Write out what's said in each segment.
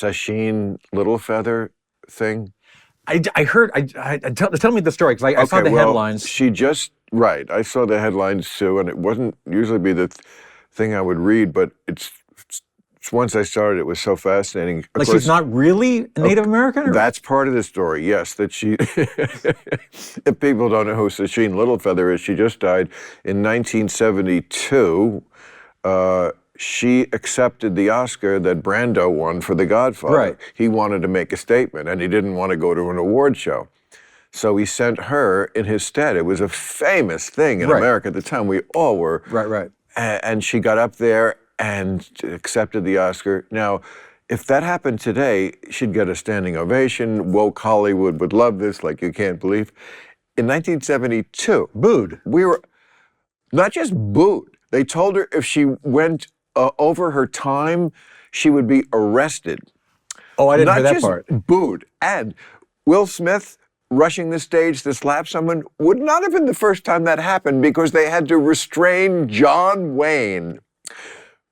Sacheen Littlefeather thing? I heard. Tell me the story, because I saw the headlines. She just I saw the headlines too, and it wasn't usually be the thing I would read, but it's once I started, it was so fascinating. Of Like, course, she's not really a Native American? Or? That's part of the story, yes, that she, if people don't know who Sacheen Littlefeather is, she just died in 1972. She accepted the Oscar that Brando won for The Godfather. Right. He wanted to make a statement, and he didn't want to go to an award show. So he sent her in his stead. It was a famous thing in America at the time. We all were. Right. And she got up there and accepted the Oscar. Now, if that happened today, she'd get a standing ovation. Woke Hollywood would love this like you can't believe. In 1972, booed. We were not just booed. They told her if she went over her time, she would be arrested. Oh, I didn't hear that part. Not just booed. And Will Smith rushing the stage to slap someone would not have been the first time that happened, because they had to restrain John Wayne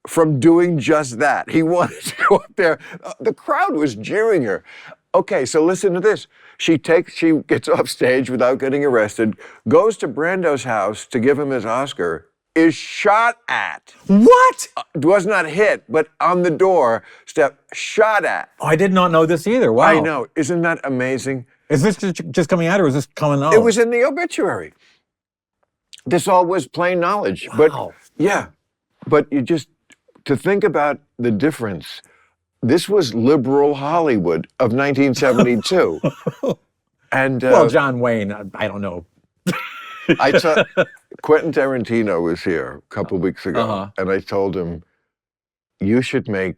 from doing just that. He wanted to go up there. The crowd was jeering her. Okay, so listen to this. She gets off stage without getting arrested, goes to Brando's house to give him his Oscar, is shot at. What? Was not hit, but on the door step, shot at. Oh, I did not know this either. Wow. I know. Isn't that amazing? Is this just coming out, or is this coming out? It was in the obituary. This all was plain knowledge. Wow. But yeah, but to think about the difference, this was liberal Hollywood of 1972. And well, John Wayne, I don't know. I saw Quentin Tarantino was here a couple weeks ago, and I told him, you should make,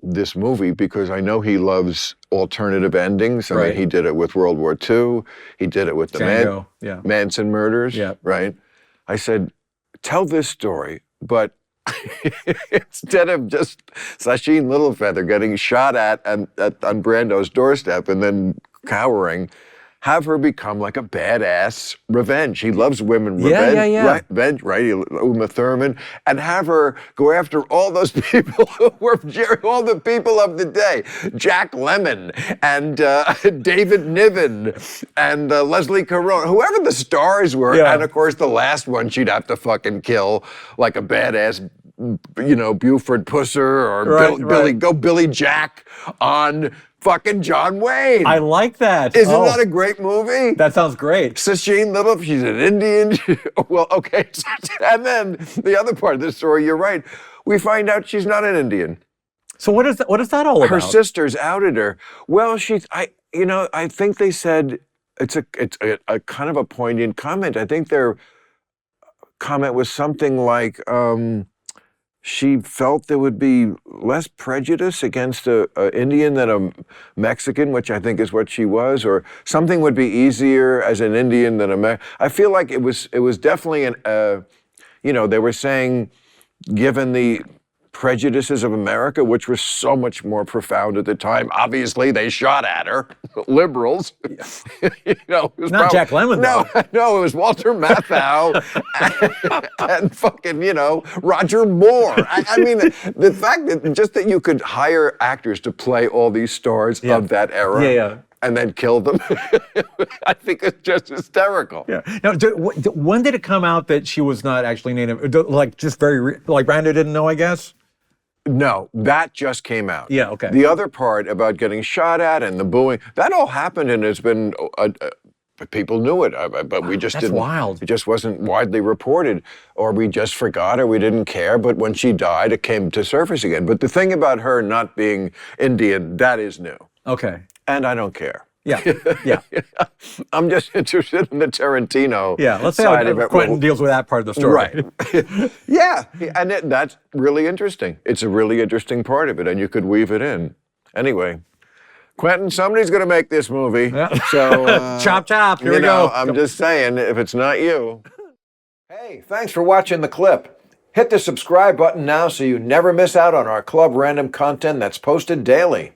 this movie, because I know he loves alternative endings. I mean, he did it with World War II. He did it with the Manson murders, right? I said, tell this story, but instead of just Sacheen Littlefeather getting shot at on Brando's doorstep and then cowering, have her become like a badass revenge. He loves women revenge, right? Uma Thurman. And have her go after all those people who were all the people of the day. Jack Lemmon and David Niven and Leslie Caron, whoever the stars were. Yeah. And of course, the last one she'd have to fucking kill like a badass, Buford Pusser or Billy Jack on fucking John Wayne. I like that. Isn't that a great movie? That sounds great. Sacheen Little, she's an Indian. Well, okay. And then the other part of the story, you're right. We find out she's not an Indian. So what is that all about? Her sisters outed her. Well, I think they said it's a kind of a poignant comment. I think their comment was something like, she felt there would be less prejudice against an Indian than a Mexican, which I think is what she was, or something would be easier as an Indian than a Mexican. I feel like it was definitely they were saying, given the prejudices of America, which were so much more profound at the time. Obviously, they shot at her, liberals. Not Jack Lemmon, though. No, it was Walter Matthau and fucking, Roger Moore. I mean, the fact that you could hire actors to play all these stars of that era. And then kill them. I think it's just hysterical. Yeah. Now, when did it come out that she was not actually Native? Like, just like Brando didn't know, I guess? No, that just came out. Yeah, okay. The other part about getting shot at and the booing, that all happened, and it's been, people knew it, but we just didn't. That's wild. It just wasn't widely reported, or we just forgot, or we didn't care, but when she died, it came to surface again. But the thing about her not being Indian, that is new. Okay. And I don't care. Yeah. I'm just interested in the Tarantino let's say side how of it. Quentin deals with that part of the story. Right. Yeah, and that's really interesting. It's a really interesting part of it, and you could weave it in. Anyway, Quentin, somebody's going to make this movie. Yeah. So chop, here we go. I'm just saying, if it's not you. Hey, thanks for watching the clip. Hit the subscribe button now so you never miss out on our Club Random content that's posted daily.